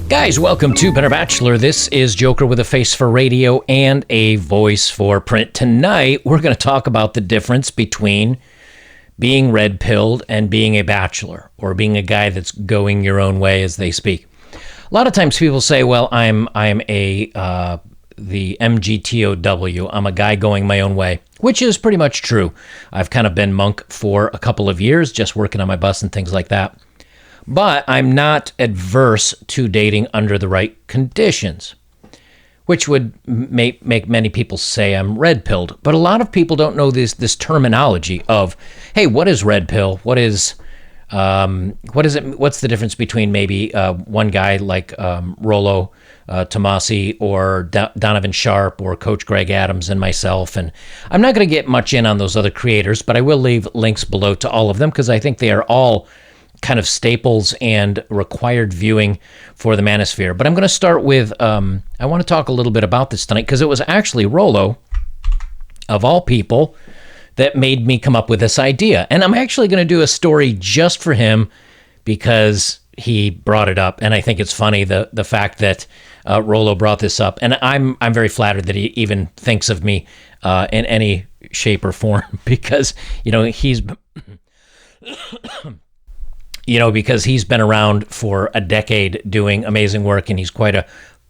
Guys, welcome to Better Bachelor. This is Joker with a face for radio and a voice for print. Tonight, we're going to talk about the difference between being red-pilled and being a bachelor, or being a guy that's going your own way, as they speak. A lot of times people say, well, I'm the MGTOW. I'm a guy going my own way, which is pretty much true. I've kind of been monk for a couple of years, just working on my bus and things like that. But I'm not adverse to dating under the right conditions, which would make many people say I'm red-pilled. But a lot of people don't know this terminology of, hey, what is red pill? What is it? What's the difference between maybe one guy like Rollo Tomasi or Donovan Sharp or Coach Greg Adams and myself? And I'm not going to get much in on those other creators, but I will leave links below to all of them because I think they are all kind of staples and required viewing for the manosphere. But I'm going to start with, I want to talk a little bit about this tonight because it was actually Rollo, of all people, that made me come up with this idea. And I'm actually going to do a story just for him because he brought it up. And I think it's funny, the fact that Rollo brought this up. And I'm very flattered that he even thinks of me in any shape or form because, because he's been around for a decade doing amazing work, and he's quite a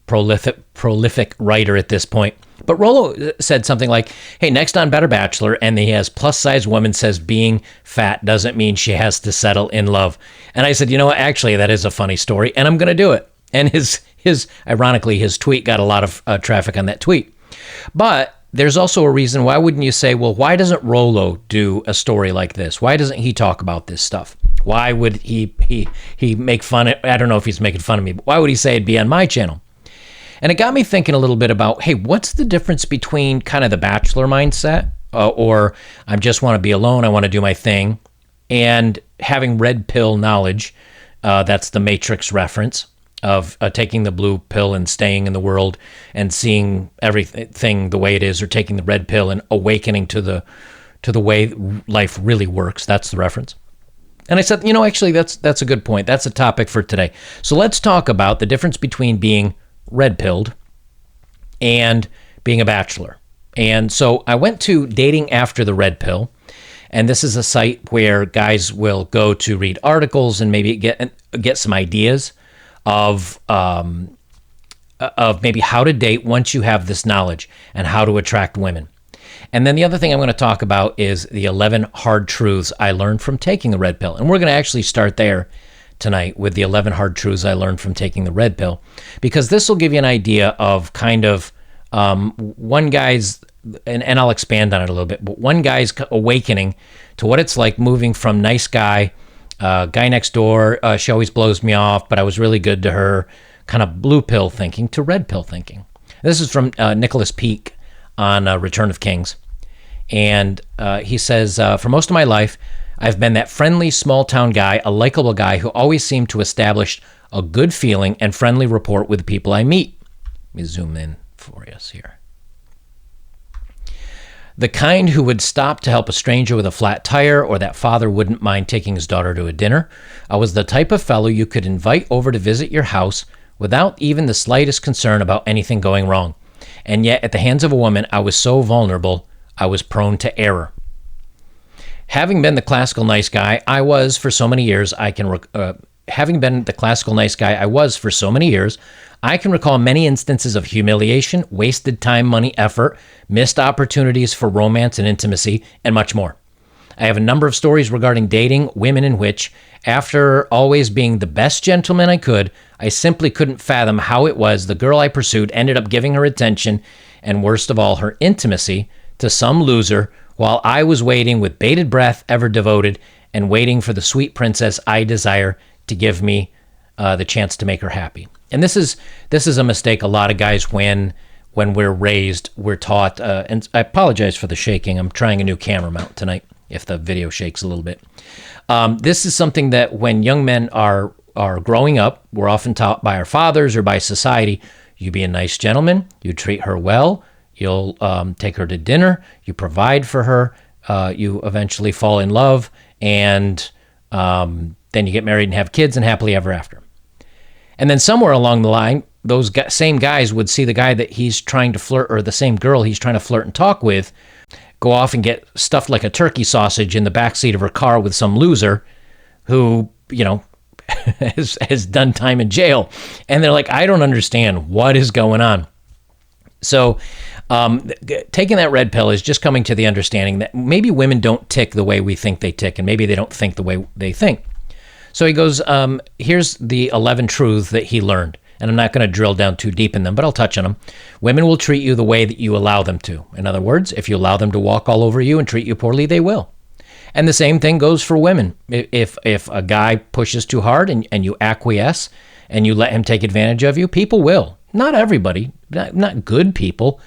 prolific writer at this point. But Rollo said something like, hey, next on Better Bachelor, and he has plus-size woman says being fat doesn't mean she has to settle in love. And I said, actually, that is a funny story, and I'm going to do it. And ironically, his tweet got a lot of traffic on that tweet. But there's also a reason. Why wouldn't you say, well, why doesn't Rollo do a story like this? Why doesn't he talk about this stuff? Why would he make fun of, I don't know if he's making fun of me, but why would he say it'd be on my channel? And it got me thinking a little bit about, hey, what's the difference between kind of the bachelor mindset, or I just want to be alone, I want to do my thing, and having red pill knowledge, that's the Matrix reference of taking the blue pill and staying in the world and seeing everything the way it is, or taking the red pill and awakening to the way life really works. That's the reference. And I said, actually, that's a good point. That's a topic for today. So let's talk about the difference between being red-pilled and being a bachelor. And so I went to Dating After the Red Pill, and this is a site where guys will go to read articles and maybe get some ideas of maybe how to date once you have this knowledge and how to attract women. And then the other thing I'm going to talk about is the 11 hard truths I learned from taking the red pill. And we're going to actually start there tonight with the 11 hard truths I learned from taking the red pill, because this will give you an idea of kind of one guy's, and I'll expand on it a little bit, but one guy's awakening to what it's like moving from nice guy, guy next door, she always blows me off, but I was really good to her, kind of blue pill thinking, to red pill thinking. This is from Nicholas Peake on Return of Kings. And he says, for most of my life, I've been that friendly small-town guy, a likable guy who always seemed to establish a good feeling and friendly rapport with the people I meet. Let me zoom in for us here. The kind who would stop to help a stranger with a flat tire, or that father wouldn't mind taking his daughter to a dinner. I was the type of fellow you could invite over to visit your house without even the slightest concern about anything going wrong. And yet, at the hands of a woman, I was so vulnerable, I was prone to error. Having been the classical nice guy I was for so many years, I can recall many instances of humiliation, wasted time, money, effort, missed opportunities for romance and intimacy, and much more. I have a number of stories regarding dating women in which, after always being the best gentleman I could, I simply couldn't fathom how it was the girl I pursued ended up giving her attention, and worst of all, her intimacy, to some loser, while I was waiting with bated breath, ever devoted, and waiting for the sweet princess I desire to give me the chance to make her happy. And this is a mistake a lot of guys, when we're raised, we're taught, and I apologize for the shaking. I'm trying a new camera mount tonight, if the video shakes a little bit. This is something that when young men are growing up, we're often taught by our fathers or by society. You be a nice gentleman, you treat her well, you'll take her to dinner, you provide for her, you eventually fall in love, and then you get married and have kids and happily ever after. And then somewhere along the line, those same guys would see the guy that he's trying to flirt, or the same girl he's trying to flirt and talk with, go off and get stuffed like a turkey sausage in the backseat of her car with some loser who, has done time in jail. And they're like, I don't understand what is going on. So taking that red pill is just coming to the understanding that maybe women don't tick the way we think they tick, and maybe they don't think the way they think. So he goes, here's the 11 truths that he learned. And I'm not going to drill down too deep in them, but I'll touch on them. Women will treat you the way that you allow them to. In other words, if you allow them to walk all over you and treat you poorly, they will. And the same thing goes for women. If a guy pushes too hard and you acquiesce and you let him take advantage of you, people will. Not everybody, not good people,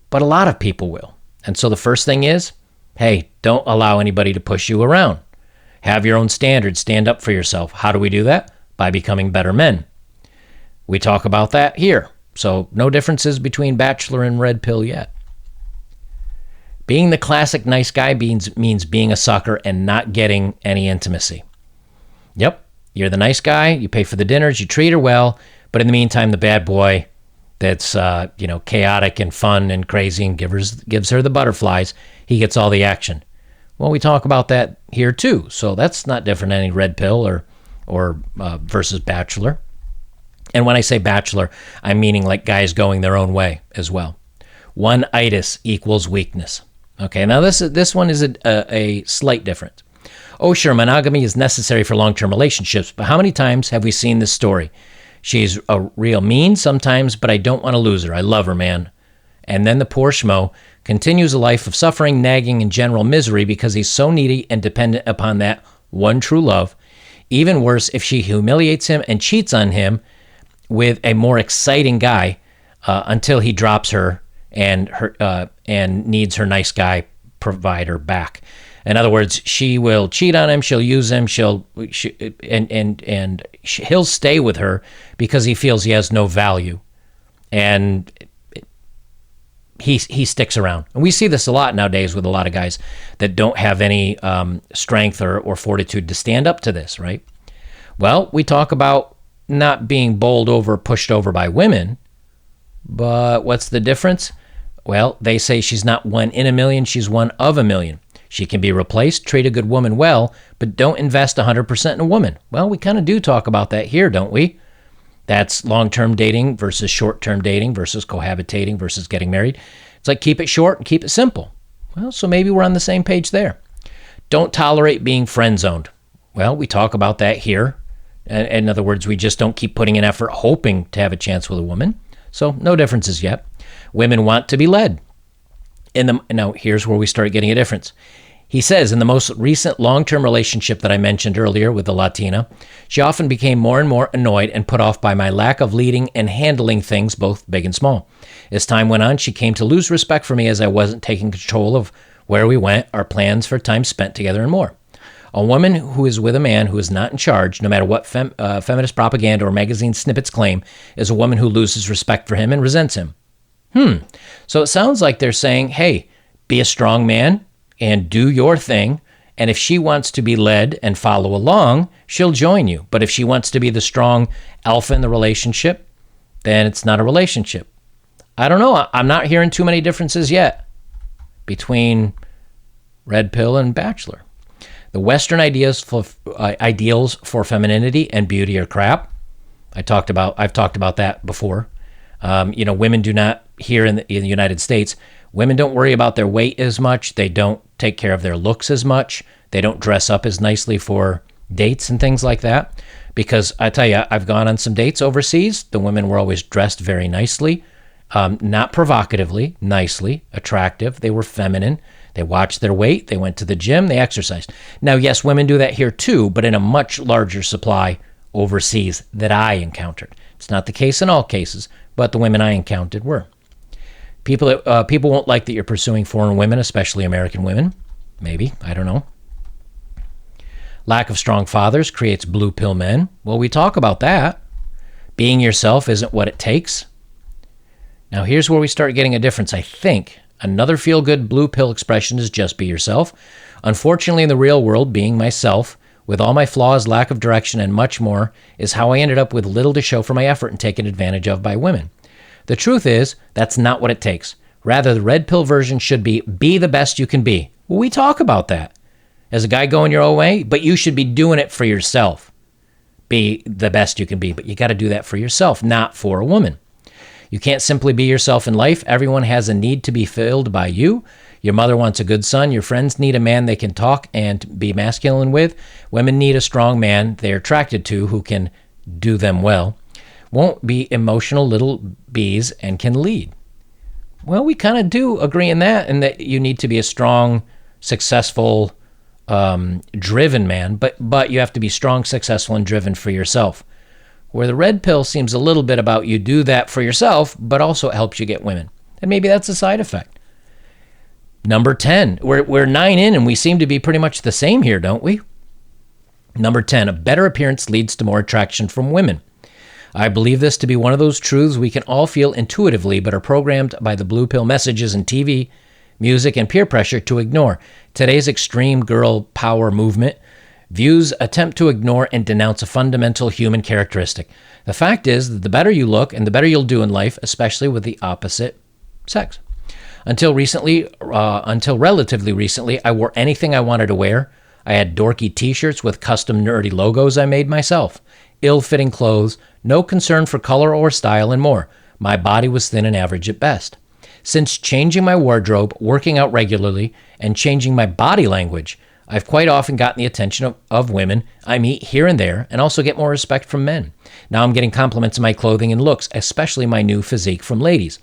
but a lot of people will. And so the first thing is, hey, don't allow anybody to push you around. Have your own standards. Stand up for yourself. How do we do that? By becoming better men. We talk about that here. So no differences between Bachelor and Red Pill yet. Being the classic nice guy means being a sucker and not getting any intimacy. Yep, you're the nice guy. You pay for the dinners. You treat her well. But in the meantime, the bad boy that's chaotic and fun and crazy and gives her the butterflies, he gets all the action. Well, we talk about that here too. So that's not different than any Red Pill or versus Bachelor. And when I say Bachelor, I'm meaning like guys going their own way as well. One-itis equals weakness. Okay, now this one is a slight difference. Oh, sure, monogamy is necessary for long-term relationships, but how many times have we seen this story? She's a real mean sometimes, but I don't want to lose her. I love her, man. And then the poor schmo continues a life of suffering, nagging, and general misery because he's so needy and dependent upon that one true love. Even worse, if she humiliates him and cheats on him with a more exciting guy until he drops her and needs her nice guy provider back. In other words, she will cheat on him, she'll use him, he'll stay with her because he feels he has no value, and he sticks around. And we see this a lot nowadays with a lot of guys that don't have any strength or fortitude to stand up to this, right? Well, we talk about not being bowled over, pushed over by women, but what's the difference? Well, they say she's not one in a million, she's one of a million. She can be replaced. Treat a good woman well, but don't invest 100% in a woman. Well, we kind of do talk about that here, don't we? That's long-term dating versus short-term dating versus cohabitating versus getting married. It's like keep it short and keep it simple. Well, so maybe we're on the same page there. Don't tolerate being friend-zoned. Well, we talk about that here. In other words, we just don't keep putting in effort hoping to have a chance with a woman. So no differences yet. Women want to be led. Now, here's where we start getting a difference. He says, in the most recent long-term relationship that I mentioned earlier with the Latina, she often became more and more annoyed and put off by my lack of leading and handling things, both big and small. As time went on, she came to lose respect for me as I wasn't taking control of where we went, our plans for time spent together, and more. A woman who is with a man who is not in charge, no matter what feminist propaganda or magazine snippets claim, is a woman who loses respect for him and resents him. So it sounds like they're saying, hey, be a strong man and do your thing. And if she wants to be led and follow along, she'll join you. But if she wants to be the strong alpha in the relationship, then it's not a relationship. I don't know. I'm not hearing too many differences yet between Red Pill and Bachelor. The Western ideals for femininity and beauty are crap. I've talked about that before. Women do not, here in the United States, women don't worry about their weight as much. They don't take care of their looks as much. They don't dress up as nicely for dates and things like that. Because I tell you, I've gone on some dates overseas. The women were always dressed very nicely, not provocatively, nicely, attractive. They were feminine. They watched their weight. They went to the gym. They exercised. Now, yes, women do that here too, but in a much larger supply overseas that I encountered. It's not the case in all cases, but the women I encountered were. People won't like that you're pursuing foreign women, especially American women. Maybe, I don't know. Lack of strong fathers creates blue pill men. Well, we talk about that. Being yourself isn't what it takes. Now, here's where we start getting a difference, I think. Another feel-good blue pill expression is just be yourself. Unfortunately, in the real world, being myself, with all my flaws, lack of direction, and much more, is how I ended up with little to show for my effort and taken advantage of by women. The truth is, that's not what it takes. Rather, the red pill version should be the best you can be. Well, we talk about that. As a guy going your own way, but you should be doing it for yourself. Be the best you can be, but you got to do that for yourself, not for a woman. You can't simply be yourself in life. Everyone has a need to be filled by you. Your mother wants a good son. Your friends need a man they can talk and be masculine with. Women need a strong man they're attracted to who can do them well, won't be emotional little bees, and can lead. Well, we kind of do agree in that, and that you need to be a strong, successful, driven man, but you have to be strong, successful, and driven for yourself. Where the red pill seems a little bit about you do that for yourself, but also it helps you get women. And maybe that's a side effect. Number 10, we're 9 in and we seem to be pretty much the same here, don't we? Number 10, a better appearance leads to more attraction from women. I believe this to be one of those truths we can all feel intuitively, but are programmed by the blue pill messages in TV, music, and peer pressure to ignore. Today's extreme girl power movement views attempt to ignore and denounce a fundamental human characteristic. The fact is that the better you look and the better you'll do in life, especially with the opposite sex. Until relatively recently, I wore anything I wanted to wear. I had dorky t-shirts with custom nerdy logos I made myself, ill-fitting clothes, no concern for color or style, and more. My body was thin and average at best. Since changing my wardrobe, working out regularly, and changing my body language, I've quite often gotten the attention of women I meet here and there, and also get more respect from men. Now I'm getting compliments on my clothing and looks, especially my new physique from ladies.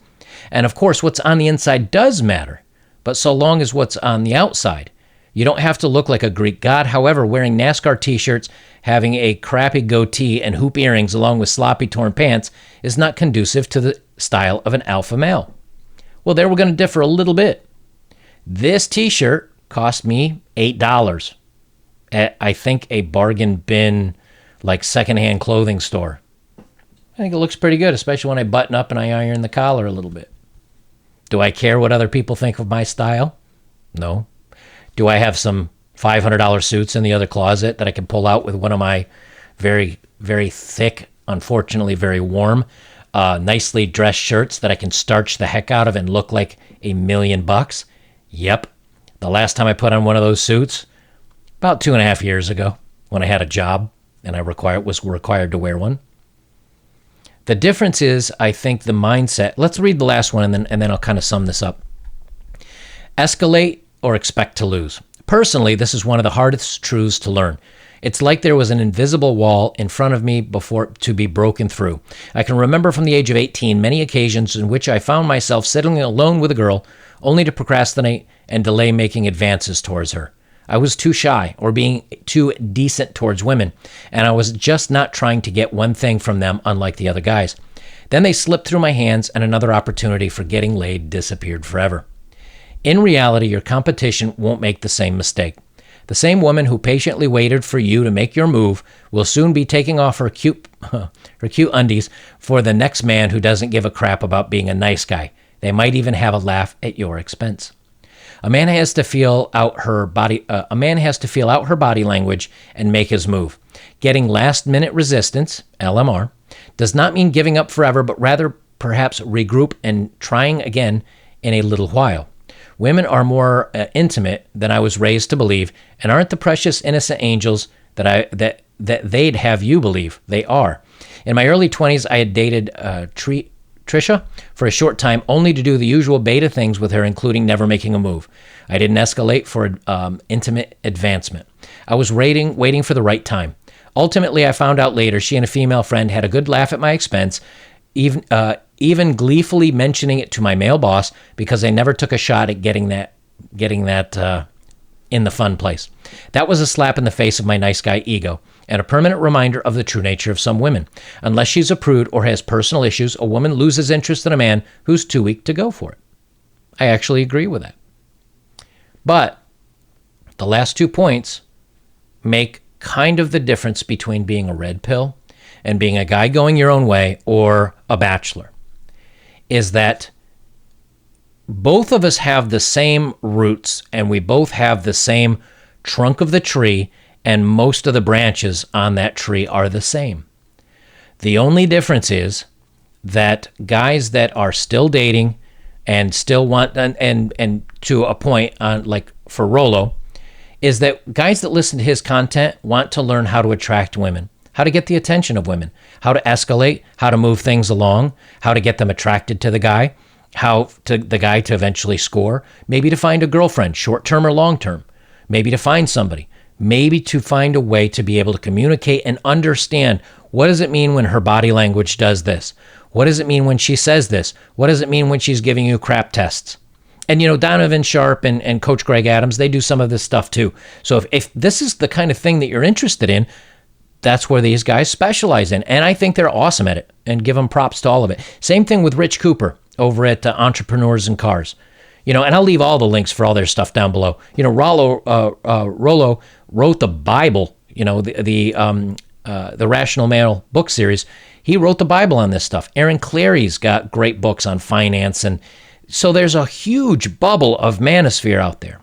And of course, what's on the inside does matter, but so long as what's on the outside. You don't have to look like a Greek god. However, wearing NASCAR t-shirts, having a crappy goatee, and hoop earrings along with sloppy torn pants is not conducive to the style of an alpha male. Well, there we're going to differ a little bit. This t-shirt cost me $8 at, I think, a bargain bin, like secondhand clothing store. I think it looks pretty good, especially when I button up and I iron the collar a little bit. Do I care what other people think of my style? No. Do I have some $500 suits in the other closet that I can pull out with one of my very, very thick, unfortunately very warm, nicely dressed shirts that I can starch the heck out of and look like $1,000,000? Yep. The last time I put on one of those suits, about 2.5 years ago, when I had a job and I was required to wear one. The difference is, I think, the mindset. Let's read the last one and then I'll kind of sum this up. Escalate or expect to lose. Personally, this is one of the hardest truths to learn. It's like there was an invisible wall in front of me before to be broken through. I can remember from the age of 18 many occasions in which I found myself sitting alone with a girl only to procrastinate and delay making advances towards her. I was too shy or being too decent towards women, and I was just not trying to get one thing from them unlike the other guys. Then they slipped through my hands and another opportunity for getting laid disappeared forever. In reality, your competition won't make the same mistake. The same woman who patiently waited for you to make your move will soon be taking off her cute undies for the next man who doesn't give a crap about being a nice guy. They might even have a laugh at your expense. A man has to feel out her body language and make his move. Getting last-minute resistance, LMR, does not mean giving up forever, but rather perhaps regroup and trying again in a little while. Women are more intimate than I was raised to believe, and aren't the precious innocent angels that they'd have you believe they are. In my early 20s, I had dated Trisha for a short time, only to do the usual beta things with her, including never making a move. I didn't escalate for intimate advancement. I was waiting for the right time. Ultimately, I found out later she and a female friend had a good laugh at my expense, even gleefully mentioning it to my male boss because I never took a shot at getting that in the fun place. That was a slap in the face of my nice guy ego, and a permanent reminder of the true nature of some women. Unless she's a prude or has personal issues, a woman loses interest in a man who's too weak to go for it. I actually agree with that. But the last 2 points make kind of the difference between being a red pill and being a guy going your own way or a bachelor, is that both of us have the same roots and we both have the same trunk of the tree, and most of the branches on that tree are the same. The only difference is that guys that are still dating and still want, and to a point on, like for Rollo, is that guys that listen to his content want to learn how to attract women, how to get the attention of women, how to escalate, how to move things along, how to get them attracted to the guy, how to the guy to eventually score, maybe to find a girlfriend, short-term or long-term, maybe to find somebody, maybe to find a way to be able to communicate and understand, what does it mean when her body language does this? What does it mean when she says this? What does it mean when she's giving you crap tests? And, Donovan Sharp and Coach Greg Adams, they do some of this stuff too. So if this is the kind of thing that you're interested in, that's where these guys specialize in. And I think they're awesome at it, and give them props to all of it. Same thing with Rich Cooper over at Entrepreneurs in Cars. And I'll leave all the links for all their stuff down below. Rollo wrote the Bible, the Rational Male book series. He wrote the Bible on this stuff. Aaron Clarey's got great books on finance. And so there's a huge bubble of manosphere out there.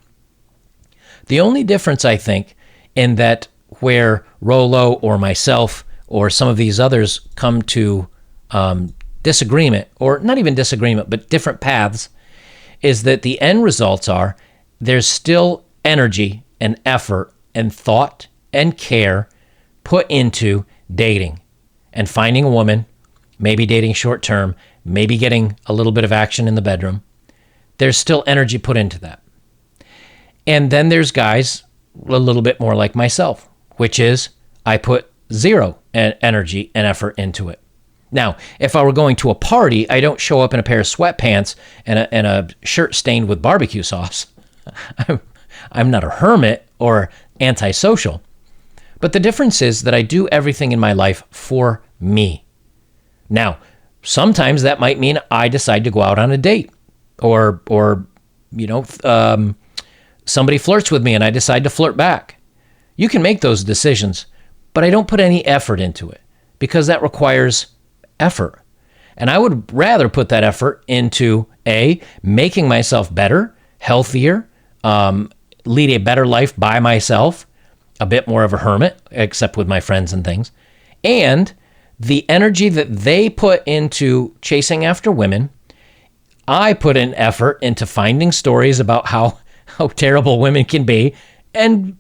The only difference, I think, in that where Rollo or myself or some of these others come to disagreement, or not even disagreement, but different paths, is that the end results are there's still energy and effort and thought and care put into dating and finding a woman, maybe dating short term, maybe getting a little bit of action in the bedroom. There's still energy put into that. And then there's guys a little bit more like myself, which is I put zero energy and effort into it. Now, if I were going to a party, I don't show up in a pair of sweatpants and a shirt stained with barbecue sauce. I'm not a hermit or antisocial. But the difference is that I do everything in my life for me. Now, sometimes that might mean I decide to go out on a date, or somebody flirts with me and I decide to flirt back. You can make those decisions, but I don't put any effort into it because that requires effort. And I would rather put that effort into making myself better, healthier, lead a better life by myself, a bit more of a hermit, except with my friends and things, and the energy that they put into chasing after women, I put an effort into finding stories about how terrible women can be and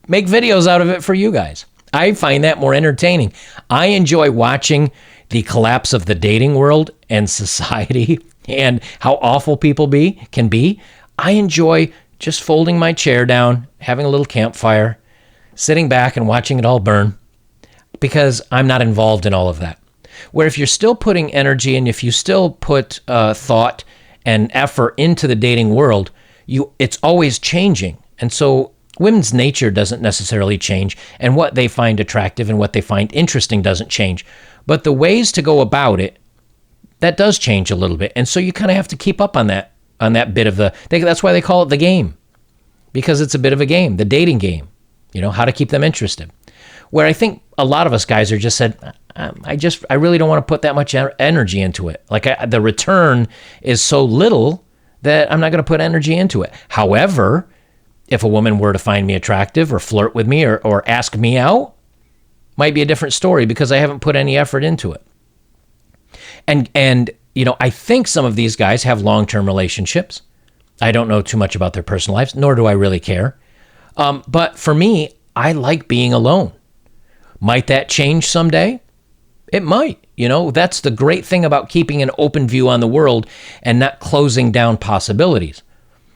make videos out of it for you guys. I find that more entertaining. I enjoy watching the collapse of the dating world and society and how awful people can be. I enjoy just folding my chair down, having a little campfire, sitting back and watching it all burn, because I'm not involved in all of that. Where if you're still putting energy and if you still put thought and effort into the dating world, it's always changing. And so women's nature doesn't necessarily change, and what they find attractive and what they find interesting doesn't change. But the ways to go about it, that does change a little bit. And so you kind of have to keep up on that bit of that's why they call it the game, because it's a bit of a game, the dating game, how to keep them interested. Where I think a lot of us guys are just said, I really don't want to put that much energy into it. Like the return is so little that I'm not going to put energy into it. However, if a woman were to find me attractive or flirt with me or ask me out, might be a different story because I haven't put any effort into it. And I think some of these guys have long-term relationships. I don't know too much about their personal lives, nor do I really care. But for me, I like being alone. Might that change someday? It might. That's the great thing about keeping an open view on the world and not closing down possibilities,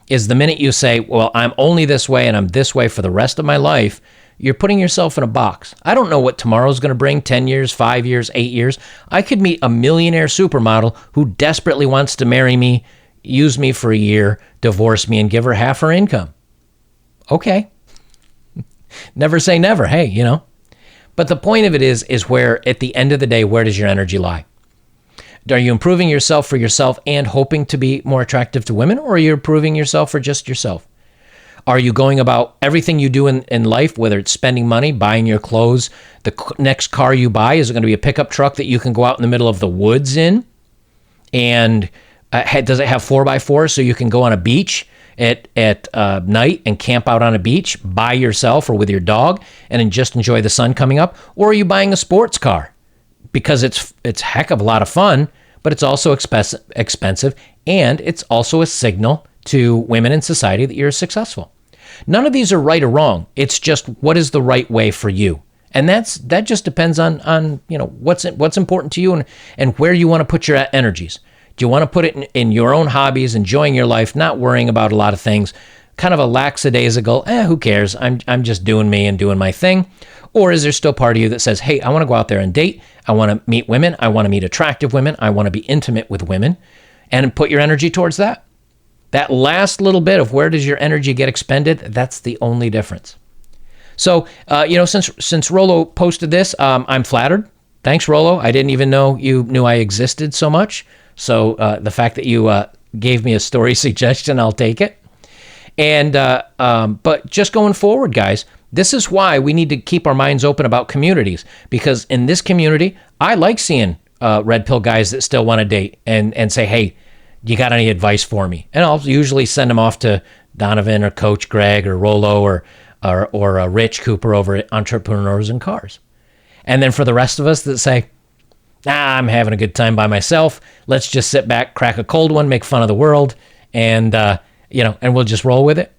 is the minute you say, well, I'm only this way and I'm this way for the rest of my life, you're putting yourself in a box. I don't know what tomorrow's going to bring, 10 years, 5 years, 8 years. I could meet a millionaire supermodel who desperately wants to marry me, use me for a year, divorce me, and give her half her income. Okay. Never say never. Hey, But the point of it is where, at the end of the day, where does your energy lie? Are you improving yourself for yourself and hoping to be more attractive to women, or are you improving yourself for just yourself? Are you going about everything you do in life, whether it's spending money, buying your clothes, the next car you buy, is it going to be a pickup truck that you can go out in the middle of the woods in and Does it have 4x4 so you can go on a beach at night and camp out on a beach by yourself or with your dog and then just enjoy the sun coming up? Or are you buying a sports car? Because it's a heck of a lot of fun, but it's also expensive, and it's also a signal to women in society that you're successful. None of these are right or wrong. It's just what is the right way for you. And that just depends on what's important to you and where you want to put your energies. Do you want to put it in your own hobbies, enjoying your life, not worrying about a lot of things, kind of a lackadaisical, who cares? I'm just doing me and doing my thing. Or is there still part of you that says, hey, I want to go out there and date. I want to meet women. I want to meet attractive women. I want to be intimate with women, and put your energy towards that. That last little bit of where does your energy get expended, that's the only difference. So, since Rollo posted this, I'm flattered. Thanks, Rollo. I didn't even know you knew I existed so much. So the fact that you gave me a story suggestion, I'll take it. And but just going forward, guys, this is why we need to keep our minds open about communities, because in this community, I like seeing red pill guys that still want to date and say, hey, you got any advice for me? And I'll usually send them off to Donovan or Coach Greg or Rollo or Rich Cooper over at Entrepreneurs in Cars. And then for the rest of us that say, I'm having a good time by myself, let's just sit back, crack a cold one, make fun of the world, and and we'll just roll with it.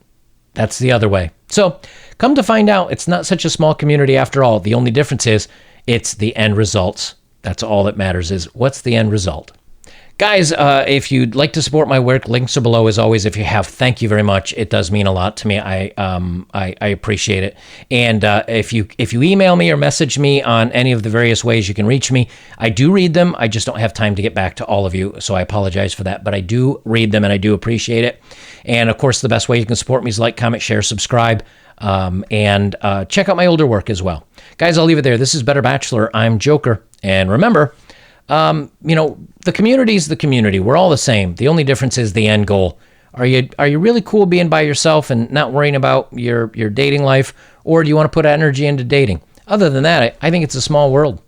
That's the other way. So come to find out, it's not such a small community after all. The only difference is it's the end results. That's all that matters, is what's the end result. Guys, if you'd like to support my work, links are below as always. If you have, thank you very much. It does mean a lot to me. I appreciate it. And if you email me or message me on any of the various ways you can reach me, I do read them. I just don't have time to get back to all of you, so I apologize for that. But I do read them, and I do appreciate it. And of course, the best way you can support me is like, comment, share, subscribe, and check out my older work as well. Guys, I'll leave it there. This is Better Bachelor. I'm Joker. And remember, the community is the community. We're all the same. The only difference is the end goal. Are you really cool being by yourself and not worrying about your dating life, or do you want to put energy into dating? Other than that, I think it's a small world.